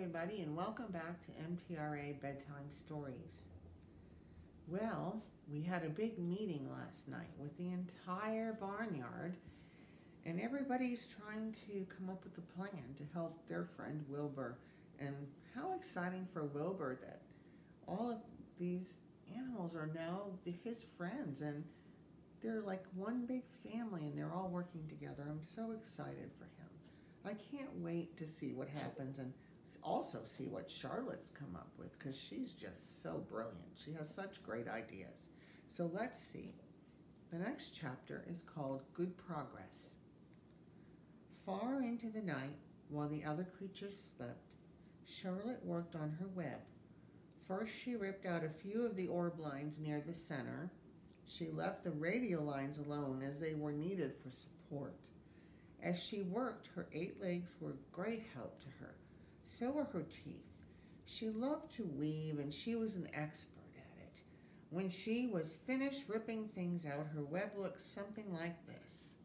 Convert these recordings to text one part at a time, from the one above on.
everybody, and welcome back to MTRA Bedtime Stories. Well, we had a big meeting last night with the entire barnyard, and everybody's trying to come up with a plan to help their friend Wilbur. And how exciting for Wilbur that all of these animals are now his friends, and they're like one big family, and they're all working together. I'm so excited for him. I can't wait to see what happens and also see what Charlotte's come up with, because she's just so brilliant. She has such great ideas. So let's see. The next chapter is called Good Progress. Far into the night, while the other creatures slept, Charlotte worked on her web. First, she ripped out a few of the orb lines near the center. She left the radial lines alone as they were needed for support. As she worked, her 8 legs were great help to her. So were her teeth. She loved to weave, and she was an expert at it. When she was finished ripping things out, her web looked something like this.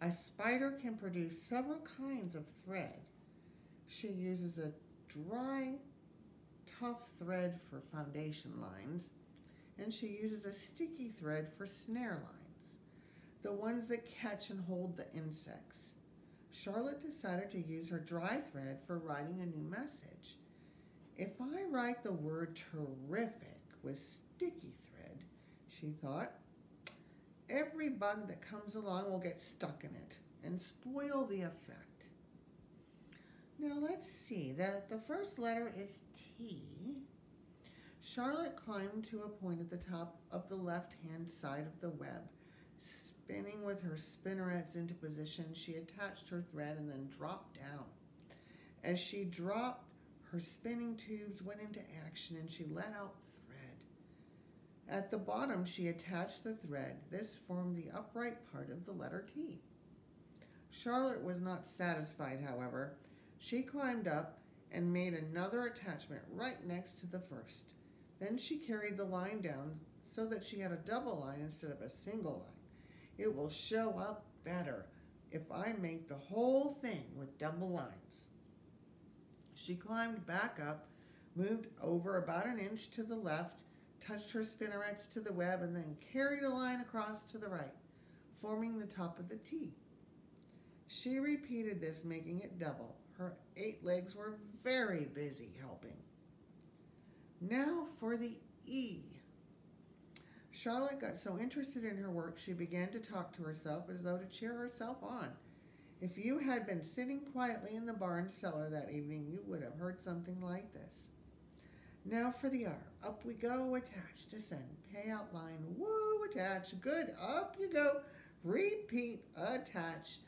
A spider can produce several kinds of thread. She uses a dry, tough thread for foundation lines, and she uses a sticky thread for snare lines, the ones that catch and hold the insects. Charlotte decided to use her dry thread for writing a new message. If I write the word terrific with sticky thread, she thought, every bug that comes along will get stuck in it and spoil the effect. Now let's see, the first letter is T. Charlotte climbed to a point at the top of the left-hand side of the web. Spinning with her spinnerets into position, she attached her thread and then dropped down. As she dropped, her spinning tubes went into action and she let out thread. At the bottom, she attached the thread. This formed the upright part of the letter T. Charlotte was not satisfied, however. She climbed up and made another attachment right next to the first. Then she carried the line down so that she had a double line instead of a single line. It will show up better if I make the whole thing with double lines. She climbed back up, moved over about an inch to the left, touched her spinnerets to the web, and then carried a line across to the right, forming the top of the T. She repeated this, making it double. Her 8 legs were very busy helping. Now for the E. Charlotte got so interested in her work, she began to talk to herself as though to cheer herself on. If you had been sitting quietly in the barn cellar that evening, you would have heard something like this. Now for the R. Up we go, attach, descend, pay out line, woo, attach, good, up you go, repeat, attach,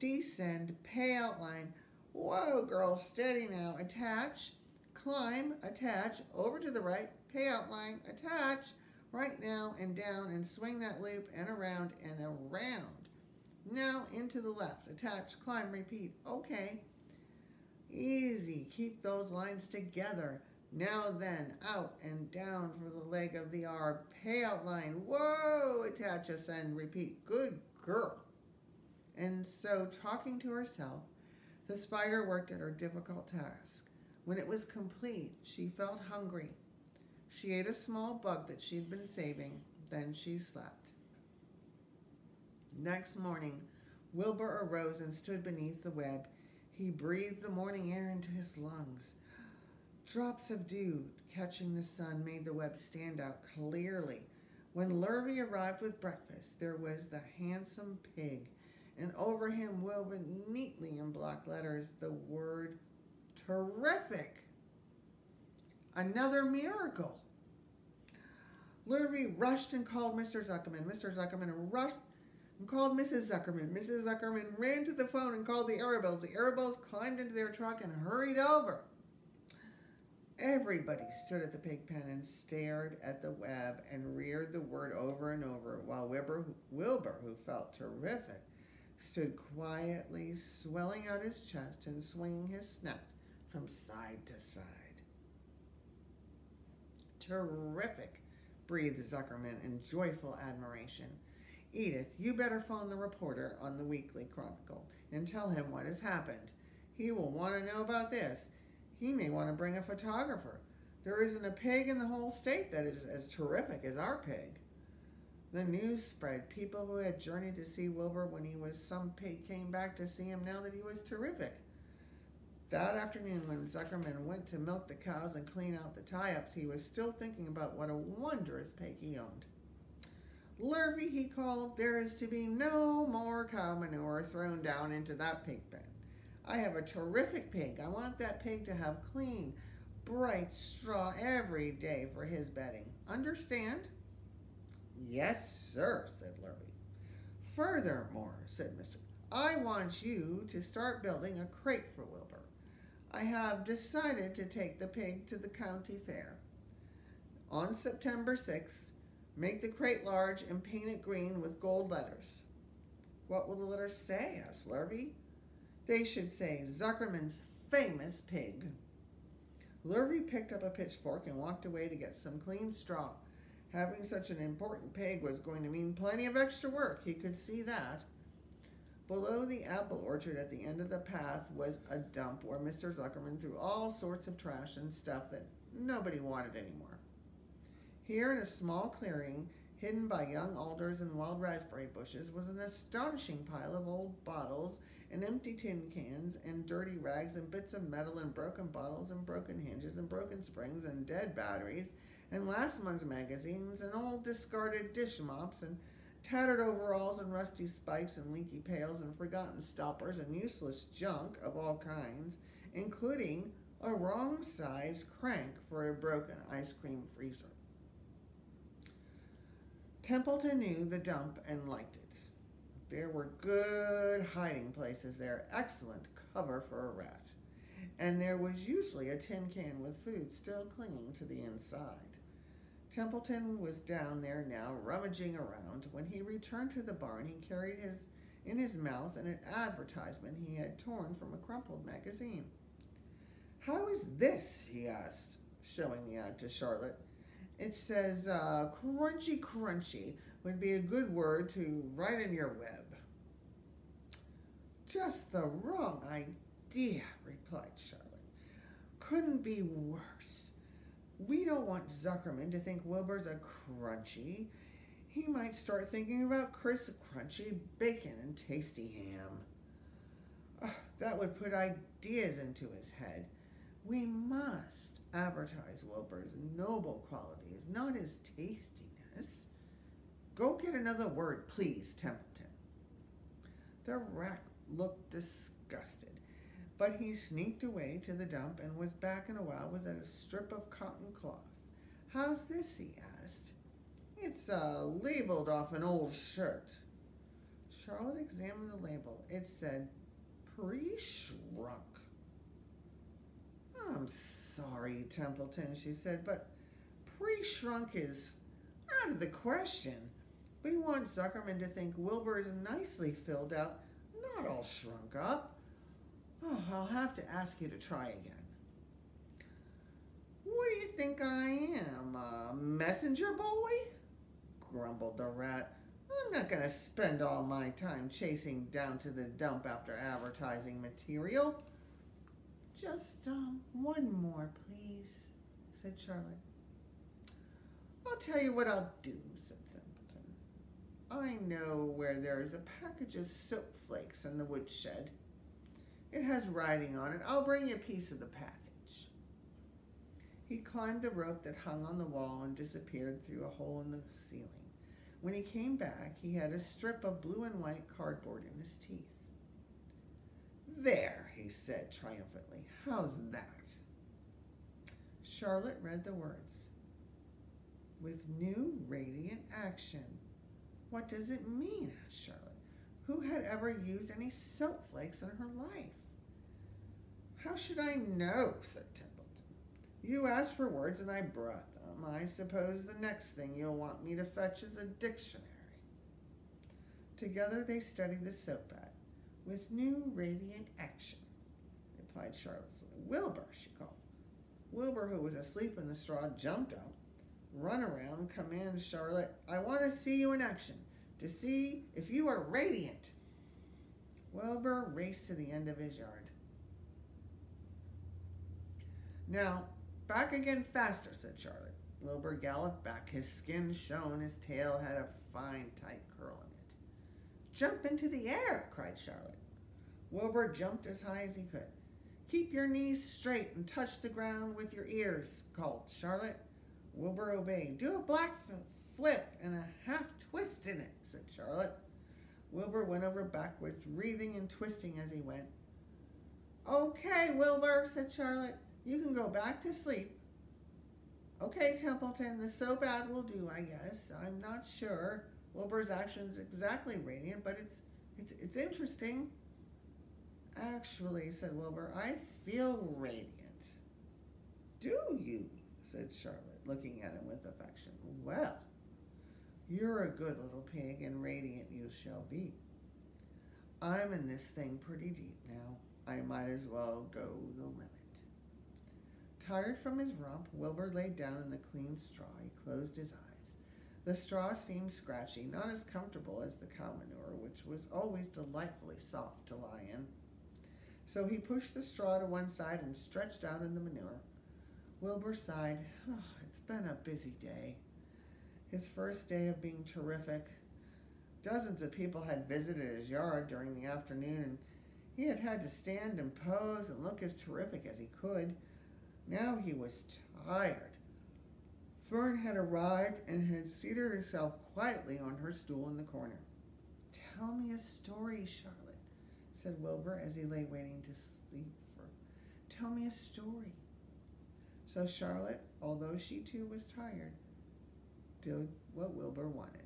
descend, pay out line, whoa girl, steady now, attach, climb, attach, over to the right, pay out line, attach, right now and down and swing that loop and around and around. Now into the left, attach, climb, repeat. Okay, easy, keep those lines together. Now then, out and down for the leg of the R, pay out line, whoa, attach, ascend, repeat. Good girl. And so, talking to herself, the spider worked at her difficult task. When it was complete, she felt hungry. She ate a small bug that she'd been saving, then she slept. Next morning, Wilbur arose and stood beneath the web. He breathed the morning air into his lungs. Drops of dew catching the sun made the web stand out clearly. When Lurvy arrived with breakfast, there was the handsome pig, and over him woven neatly in block letters the word terrific. Another miracle. Lurvy rushed and called Mr. Zuckerman. Mr. Zuckerman rushed and called Mrs. Zuckerman. Mrs. Zuckerman ran to the phone and called the Arabelles. The Arabelles climbed into their truck and hurried over. Everybody stood at the pig pen and stared at the web and reared the word over and over, while Wilbur, who felt terrific, stood quietly swelling out his chest and swinging his snout from side to side. Terrific, breathed Zuckerman in joyful admiration. Edith, you better phone the reporter on the Weekly Chronicle and tell him what has happened. He will want to know about this. He may want to bring a photographer. There isn't a pig in the whole state that is as terrific as our pig. The news spread. People who had journeyed to see Wilbur when he was some pig came back to see him now that he was terrific. That afternoon, when Zuckerman went to milk the cows and clean out the tie-ups, he was still thinking about what a wondrous pig he owned. "Lurvy," he called, "there is to be no more cow manure thrown down into that pig pen. I have a terrific pig. I want that pig to have clean, bright straw every day for his bedding. Understand?" "Yes, sir," said Lurvy. "Furthermore," said Mr. "I want you to start building a crate for Wilbur. I have decided to take the pig to the county fair. On September 6th, make the crate large and paint it green with gold letters." "What will the letters say?" asked Lurvy. "They should say, 'Zuckerman's famous pig.'" Lurvy picked up a pitchfork and walked away to get some clean straw. Having such an important pig was going to mean plenty of extra work. He could see that. Below the apple orchard at the end of the path was a dump where Mr. Zuckerman threw all sorts of trash and stuff that nobody wanted anymore. Here in a small clearing, hidden by young alders and wild raspberry bushes, was an astonishing pile of old bottles and empty tin cans and dirty rags and bits of metal and broken bottles and broken hinges and broken springs and dead batteries and last month's magazines and old discarded dish mops and tattered overalls and rusty spikes and leaky pails and forgotten stoppers and useless junk of all kinds, including a wrong-sized crank for a broken ice cream freezer. Templeton knew the dump and liked it. There were good hiding places there, excellent cover for a rat, and there was usually a tin can with food still clinging to the inside. Templeton was down there now, rummaging around. When he returned to the barn, he carried in his mouth an advertisement he had torn from a crumpled magazine. "How is this?" he asked, showing the ad to Charlotte. "It says, 'Crunchy Crunchy' would be a good word to write in your web." "Just the wrong idea," replied Charlotte. "Couldn't be worse. We don't want Zuckerman to think Wilbur's a crunchy. He might start thinking about crisp, crunchy bacon and tasty ham. That would put ideas into his head. We must advertise Wilbur's noble qualities, not his tastiness. Go get another word, please, Templeton." The rat looked disgusted, but he sneaked away to the dump and was back in a while with a strip of cotton cloth. "How's this?" he asked. "It's labeled off an old shirt." Charlotte examined the label. It said, "Pre-shrunk." "I'm sorry, Templeton," she said, "but pre-shrunk is out of the question. We want Zuckerman to think Wilbur is nicely filled out, not all shrunk up. I'll have to ask you to try again." "What do you think I am, a messenger boy?" grumbled the rat. "I'm not going to spend all my time chasing down to the dump after advertising material." "Just one more, please," said Charlotte. "I'll tell you what I'll do," said Simpleton. "I know where there's a package of soap flakes in the woodshed. It has writing on it. I'll bring you a piece of the package." He climbed the rope that hung on the wall and disappeared through a hole in the ceiling. When he came back, he had a strip of blue and white cardboard in his teeth. "There," he said triumphantly. "How's that?" Charlotte read the words. "With new radiant action." "What does it mean?" asked Charlotte. Who had ever used any soap flakes in her life? "How should I know?" said Templeton. "You asked for words and I brought them. I suppose the next thing you'll want me to fetch is a dictionary." Together they studied the soap ad. "With new radiant action," replied Charlotte. "Wilbur," she called. Wilbur, who was asleep in the straw, jumped up. "Run around," commanded Charlotte. "I want to see you in action, to see if you are radiant." Wilbur raced to the end of his yard. Now, back again faster, said Charlotte. Wilbur galloped back. His skin shone. His tail had a fine, tight curl in it. Jump into the air, cried Charlotte. Wilbur jumped as high as he could. Keep your knees straight and touch the ground with your ears, called Charlotte. Wilbur obeyed. Do a black flip and a half twist in it, said Charlotte. Wilbur went over backwards, wreathing and twisting as he went. Okay, Wilbur, said Charlotte. You can go back to sleep. Okay, Templeton, the so bad will do, I guess. I'm not sure Wilbur's action's exactly radiant, but it's interesting. Actually, said Wilbur, I feel radiant. Do you? Said Charlotte, looking at him with affection. Well, you're a good little pig, and radiant you shall be. I'm in this thing pretty deep now. I might as well go the limit. Tired from his romp, Wilbur lay down in the clean straw. He closed his eyes. The straw seemed scratchy, not as comfortable as the cow manure, which was always delightfully soft to lie in. So he pushed the straw to one side and stretched out in the manure. Wilbur sighed. Oh, it's been a busy day. His first day of being terrific. Dozens of people had visited his yard during the afternoon, and he had had to stand and pose and look as terrific as he could. Now he was tired. Fern had arrived and had seated herself quietly on her stool in the corner. Tell me a story, Charlotte, said Wilbur as he lay waiting to sleep. Tell me a story. So Charlotte, although she too was tired, did what Wilbur wanted.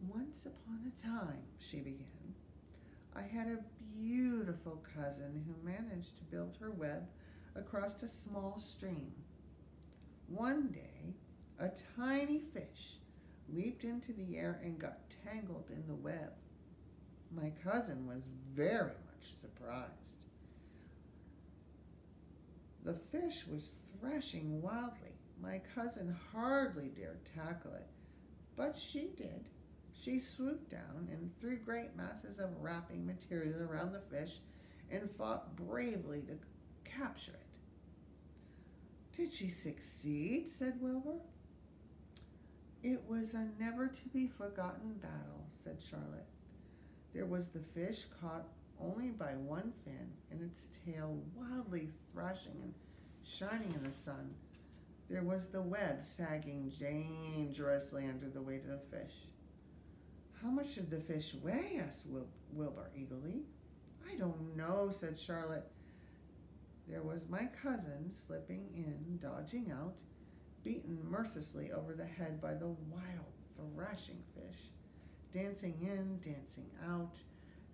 Once upon a time, she began, I had a beautiful cousin who managed to build her web across a small stream. One day, a tiny fish leaped into the air and got tangled in the web. My cousin was very much surprised. The fish was thrashing wildly. My cousin hardly dared tackle it, but she did. She swooped down and threw great masses of wrapping material around the fish and fought bravely to capture it. Did she succeed? Said Wilbur. It was a never-to-be-forgotten battle, said Charlotte. There was the fish caught only by one fin, and its tail wildly thrashing and shining in the sun. There was the web sagging dangerously under the weight of the fish. How much did the fish weigh? Asked Wilbur eagerly. I don't know, said Charlotte. There was my cousin slipping in, dodging out, beaten mercilessly over the head by the wild, thrashing fish, dancing in, dancing out,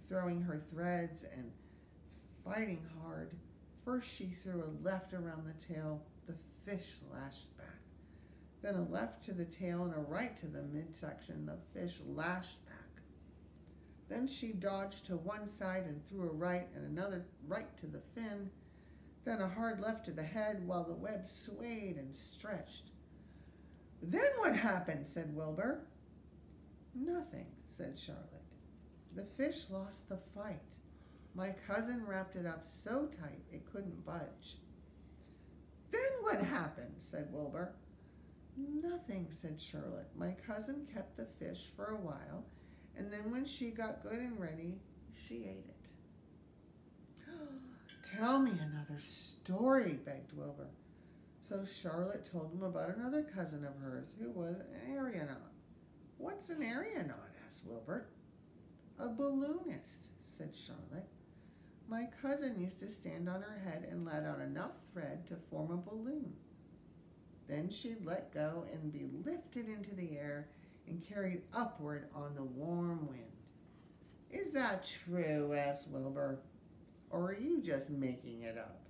throwing her threads and fighting hard. First she threw a left around the tail. The fish lashed back. Then a left to the tail and a right to the midsection. The fish lashed back. Then she dodged to one side and threw a right and another right to the fin. Then a hard left to the head while the web swayed and stretched. Then what happened? Said Wilbur. Nothing, said Charlotte. The fish lost the fight. My cousin wrapped it up so tight it couldn't budge. Then what happened? Said Wilbur. Nothing, said Charlotte. My cousin kept the fish for a while, and then when she got good and ready, she ate it. Tell me another story, begged Wilbur. So Charlotte told him about another cousin of hers who was an aeronaut. What's an aeronaut? Asked Wilbur. A balloonist, said Charlotte. My cousin used to stand on her head and let out enough thread to form a balloon. Then she'd let go and be lifted into the air and carried upward on the warm wind. Is that true? Asked Wilbur. Or are you just making it up?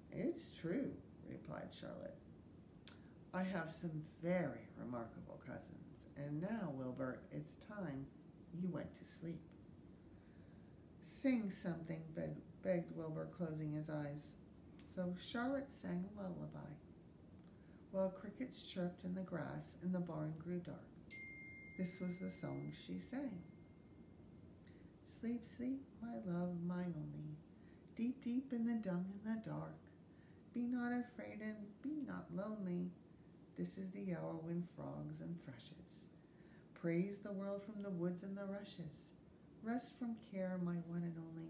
It's true, replied Charlotte. I have some very remarkable cousins. And now, Wilbur, it's time you went to sleep. Sing something, begged Wilbur, closing his eyes. So Charlotte sang a lullaby, while crickets chirped in the grass and the barn grew dark. This was the song she sang. Sleep, sleep, my love, my only. deep, deep in the dung in the dark. Be not afraid and be not lonely. This is the hour when frogs and thrushes praise the world from the woods and the rushes. Rest from care, my one and only,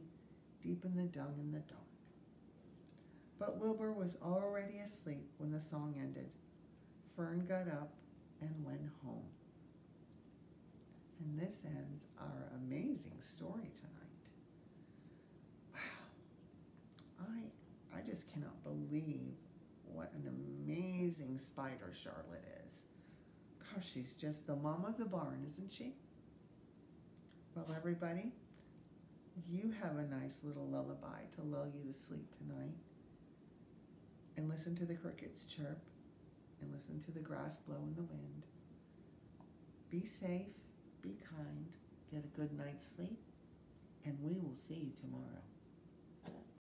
deep in the dung in the dark. But Wilbur was already asleep when the song ended. Fern got up and went home. And this ends our amazing story tonight. Wow. I just cannot believe what an amazing spider Charlotte is. Gosh, she's just the mom of the barn, isn't she? Well, everybody, you have a nice little lullaby to lull you to sleep tonight. And listen to the crickets chirp, and listen to the grass blow in the wind. Be safe, be kind, get a good night's sleep, and we will see you tomorrow.